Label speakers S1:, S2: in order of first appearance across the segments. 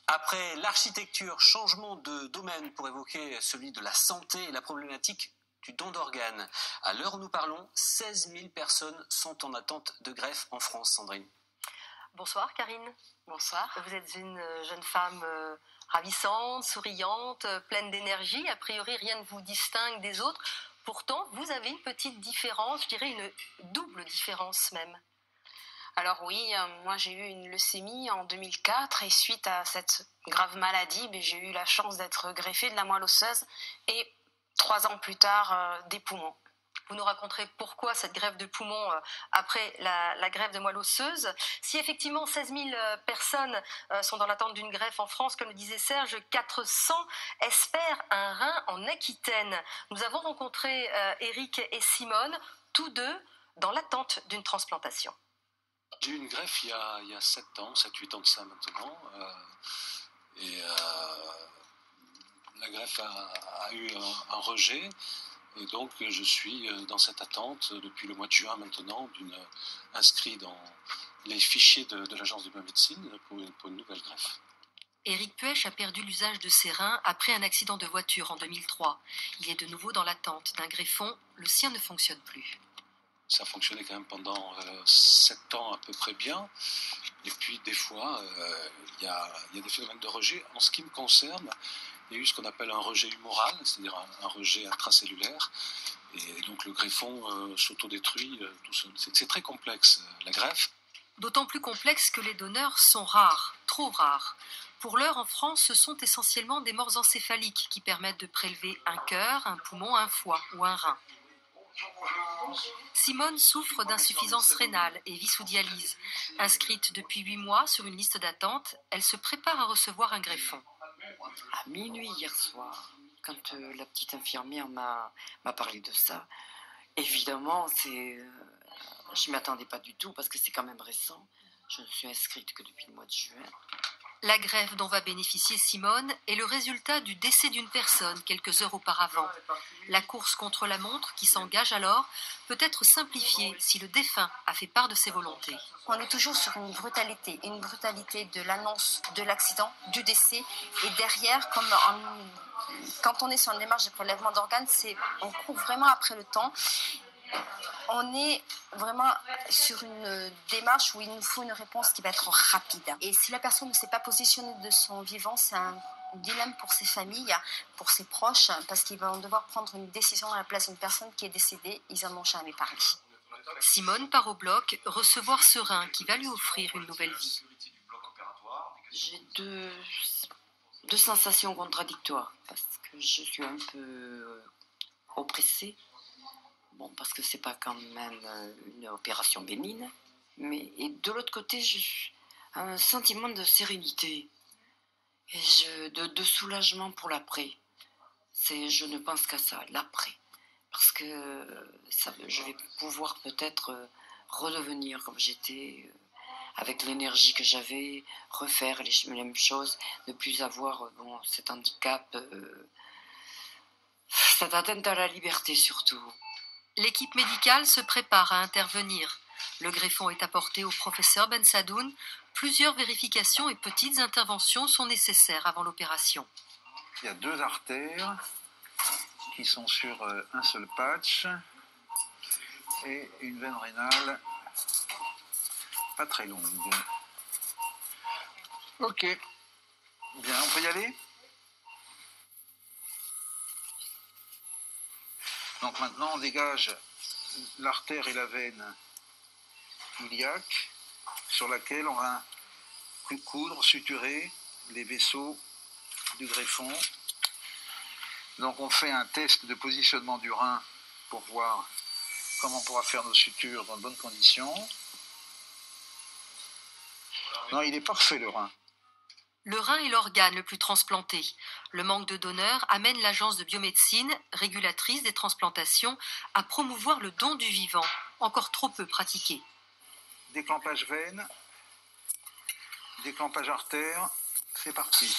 S1: Après l'architecture, changement de domaine pour évoquer celui de la santé et la problématique du don d'organes. À l'heure où nous parlons, 16 000 personnes sont en attente de greffe en France, Sandrine.
S2: Bonsoir Karine.
S3: Bonsoir.
S2: Vous êtes une jeune femme ravissante, souriante, pleine d'énergie. A priori, rien ne vous distingue des autres. Pourtant, vous avez une petite différence, je dirais une double différence même.
S3: Alors oui, moi j'ai eu une leucémie en 2004 et suite à cette grave maladie, j'ai eu la chance d'être greffée de la moelle osseuse et 3 ans plus tard des poumons.
S2: Vous nous raconterez pourquoi cette greffe de poumons après la greffe de moelle osseuse. Si effectivement 16 000 personnes sont dans l'attente d'une greffe en France, comme le disait Serge, 400 espèrent un rein en Aquitaine. Nous avons rencontré Eric et Simone, tous deux dans l'attente d'une transplantation.
S4: J'ai eu une greffe il y a 7 ans, 7-8 ans de ça maintenant. La greffe a eu un rejet. Et donc je suis dans cette attente depuis le mois de juin maintenant, inscrit dans les fichiers de l'Agence de biomédecine pour une nouvelle greffe.
S2: Éric Puech a perdu l'usage de ses reins après un accident de voiture en 2003. Il est de nouveau dans l'attente d'un greffon. Le sien ne fonctionne plus.
S4: Ça fonctionnait quand même pendant 7 ans à peu près bien. Et puis des fois, il y a des phénomènes de rejet. En ce qui me concerne, il y a eu ce qu'on appelle un rejet humoral, c'est-à-dire un rejet intracellulaire. Et donc le greffon s'autodétruit tout seul. C'est très complexe, la greffe.
S2: D'autant plus complexe que les donneurs sont rares, trop rares. Pour l'heure, en France, ce sont essentiellement des morts encéphaliques qui permettent de prélever un cœur, un poumon, un foie ou un rein. Simone souffre d'insuffisance rénale et vit sous dialyse. Inscrite depuis 8 mois sur une liste d'attente, elle se prépare à recevoir un greffon.
S5: À minuit hier soir, quand la petite infirmière m'a parlé de ça, évidemment, je ne m'y attendais pas du tout parce que c'est quand même récent. Je ne suis inscrite que depuis le mois de juin.
S2: La greffe dont va bénéficier Simone est le résultat du décès d'une personne quelques heures auparavant. La course contre la montre qui s'engage alors peut être simplifiée si le défunt a fait part de ses volontés.
S6: On est toujours sur une brutalité de l'annonce de l'accident, du décès, et derrière, quand on est sur une démarche de prélèvement d'organes, on court vraiment après le temps. On est vraiment sur une démarche où il nous faut une réponse qui va être rapide. Et si la personne ne s'est pas positionnée de son vivant, c'est un dilemme pour ses familles, pour ses proches, parce qu'ils vont devoir prendre une décision à la place d'une personne qui est décédée. Ils n'en ont jamais parlé.
S2: Simone part au bloc recevoir ce rein qui va lui offrir une nouvelle vie.
S5: J'ai deux sensations contradictoires parce que je suis un peu oppressée. Bon, parce que c'est pas quand même une opération bénigne, et de l'autre côté, j'ai un sentiment de sérénité et de soulagement pour l'après. Je ne pense qu'à ça, l'après, parce que je vais pouvoir peut-être redevenir comme j'étais, avec l'énergie que j'avais, refaire les mêmes choses, ne plus avoir cet handicap, cette atteinte à la liberté surtout.
S2: L'équipe médicale se prépare à intervenir. Le greffon est apporté au professeur Ben Sadoun. Plusieurs vérifications et petites interventions sont nécessaires avant l'opération.
S7: Il y a 2 artères qui sont sur un seul patch et une veine rénale pas très longue. Ok. Bien, on peut y aller ? Donc maintenant, on dégage l'artère et la veine iliaque sur laquelle on va coudre, suturer les vaisseaux du greffon. Donc on fait un test de positionnement du rein pour voir comment on pourra faire nos sutures dans de bonnes conditions. Non, il est parfait le rein.
S2: Le rein est l'organe le plus transplanté. Le manque de donneurs amène l'Agence de biomédecine, régulatrice des transplantations, à promouvoir le don du vivant, encore trop peu pratiqué.
S7: Déclampage veine, déclampage artère, c'est parti.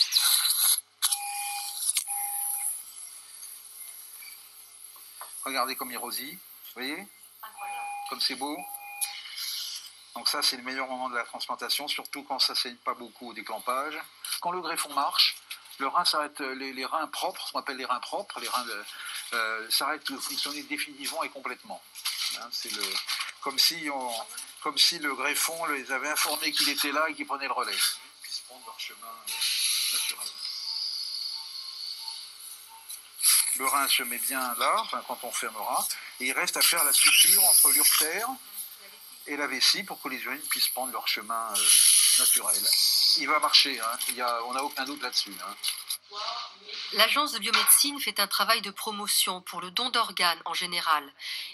S7: Regardez comme il rosille, vous voyez ? Comme c'est beau. Donc ça, c'est le meilleur moment de la transplantation, surtout quand ça ne saigne pas beaucoup au déclampage. Quand le greffon marche, le rein s'arrête, les reins propres, ce qu'on appelle les reins propres, les reins s'arrêtent de fonctionner définitivement et complètement. Hein, c'est comme si le greffon les avait informés qu'il était là et qu'il prenait le relais. Ils puissent prendre leur chemin naturel. Le rein se met bien là, quand on fermera, et il reste à faire la suture entre l'urtère et la vessie pour que les urines puissent prendre leur chemin naturel. Il va marcher, hein. On n'a aucun doute là-dessus. Hein.
S2: L'Agence de biomédecine fait un travail de promotion pour le don d'organes en général.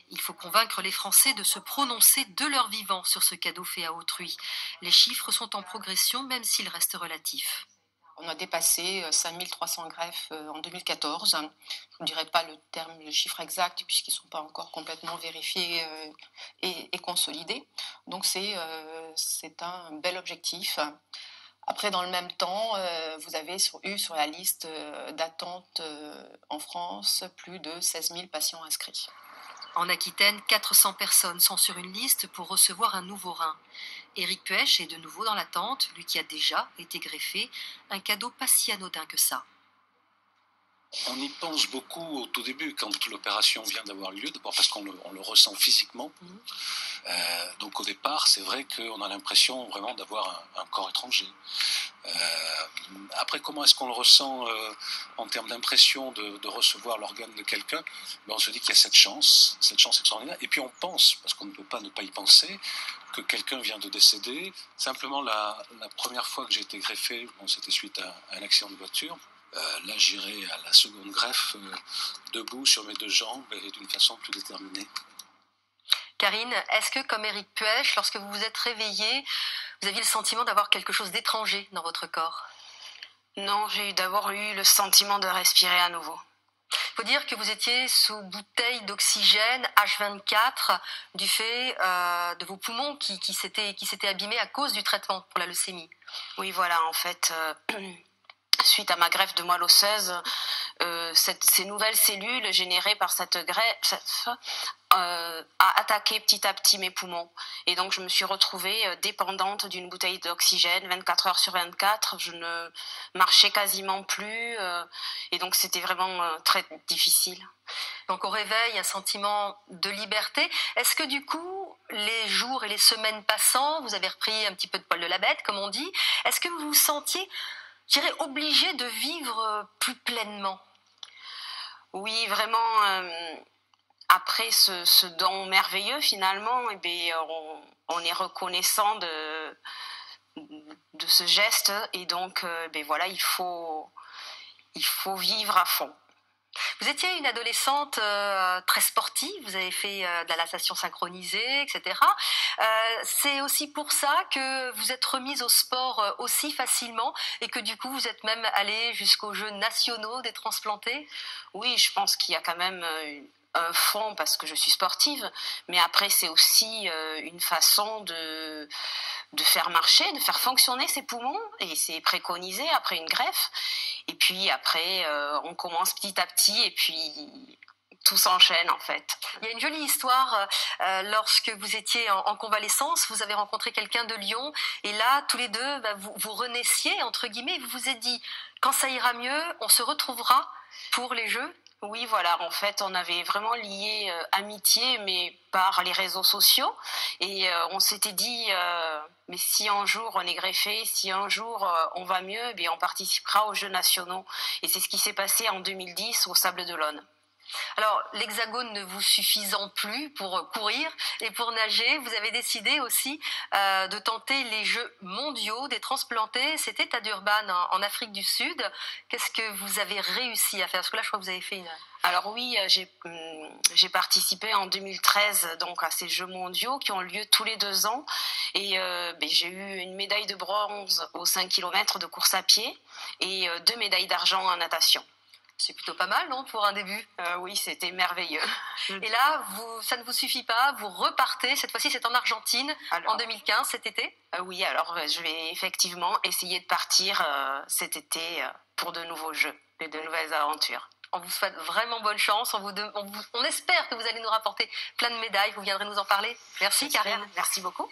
S2: Il faut convaincre les Français de se prononcer de leur vivant sur ce cadeau fait à autrui. Les chiffres sont en progression, même s'ils restent relatifs.
S8: On a dépassé 5300 greffes en 2014. Je ne dirais pas le chiffre exact puisqu'ils ne sont pas encore complètement vérifiés et consolidés. Donc c'est un bel objectif. Après, dans le même temps, vous avez eu sur la liste d'attente en France plus de 16 000 patients inscrits.
S2: En Aquitaine, 400 personnes sont sur une liste pour recevoir un nouveau rein. Éric Puech est de nouveau dans l'attente, lui qui a déjà été greffé. Un cadeau pas si anodin que ça.
S4: On y pense beaucoup au tout début, quand l'opération vient d'avoir lieu, d'abord parce qu'on le ressent physiquement. Donc au départ, c'est vrai qu'on a l'impression vraiment d'avoir un corps étranger. Après, comment est-ce qu'on le ressent en termes d'impression de recevoir l'organe de quelqu'un? On se dit qu'il y a cette chance extraordinaire. Et puis on pense, parce qu'on ne peut pas ne pas y penser, que quelqu'un vient de décéder. Simplement, la première fois que j'ai été greffé, c'était suite à un accident de voiture. Là, j'irai à la seconde greffe debout sur mes deux jambes et d'une façon plus déterminée.
S2: Karine, est-ce que, comme Éric Puech, lorsque vous vous êtes réveillée, vous aviez le sentiment d'avoir quelque chose d'étranger dans votre corps?
S3: Non, j'ai d'abord eu le sentiment de respirer à nouveau.
S2: Il faut dire que vous étiez sous bouteille d'oxygène H24 du fait de vos poumons qui s'étaient abîmés à cause du traitement pour la leucémie.
S3: Oui, voilà, en fait... Suite à ma greffe de moelle osseuse, ces nouvelles cellules générées par cette greffe a attaqué petit à petit mes poumons. Et donc je me suis retrouvée dépendante d'une bouteille d'oxygène 24 heures sur 24. Je ne marchais quasiment plus. Et donc c'était vraiment très difficile.
S2: Donc au réveil, un sentiment de liberté. Est-ce que du coup, les jours et les semaines passant, vous avez repris un petit peu de poil de la bête, comme on dit, est-ce que vous vous sentiez... je dirais obligé de vivre plus pleinement?
S3: Oui, vraiment, après ce don merveilleux, finalement, on est reconnaissant de ce geste. Et donc, voilà, il faut vivre à fond.
S2: Vous étiez une adolescente très sportive, vous avez fait de la natation synchronisée, etc. C'est aussi pour ça que vous êtes remise au sport aussi facilement et que du coup vous êtes même allée jusqu'aux Jeux nationaux des transplantés?
S3: Oui, je pense qu'il y a quand même un fond parce que je suis sportive, mais après c'est aussi une façon de faire marcher, de faire fonctionner ses poumons, et c'est préconisé après une greffe. Et puis après, on commence petit à petit et puis tout s'enchaîne en fait.
S2: Il y a une jolie histoire, lorsque vous étiez en convalescence, vous avez rencontré quelqu'un de Lyon et là, tous les deux, vous renaissiez, entre guillemets, vous vous êtes dit, quand ça ira mieux, on se retrouvera pour les Jeux.
S3: Oui, voilà, en fait, on avait vraiment lié amitié, mais par les réseaux sociaux. Et on s'était dit, mais si un jour on est greffé, si un jour on va mieux, on participera aux Jeux nationaux. Et c'est ce qui s'est passé en 2010 au Sables d'Olonne.
S2: Alors, l'Hexagone ne vous suffisant plus pour courir et pour nager, vous avez décidé aussi de tenter les Jeux mondiaux des transplantés. C'était à Durban, en Afrique du Sud. Qu'est-ce que vous avez réussi à faire? Parce que là, je crois que vous avez fait une...
S3: Alors oui, j'ai participé en 2013 donc à ces Jeux mondiaux qui ont lieu tous les 2 ans. Et j'ai eu une médaille de bronze aux 5 km de course à pied et 2 médailles d'argent en natation.
S2: C'est plutôt pas mal, non, pour un début?
S3: Oui, c'était merveilleux.
S2: Et là, ça ne vous suffit pas, vous repartez, cette fois-ci c'est en Argentine, en 2015, cet été?
S3: Oui, alors je vais effectivement essayer de partir cet été pour de nouveaux jeux et de nouvelles aventures.
S2: On vous souhaite vraiment bonne chance, on espère que vous allez nous rapporter plein de médailles, vous viendrez nous en parler. Merci Karine.
S3: Merci beaucoup.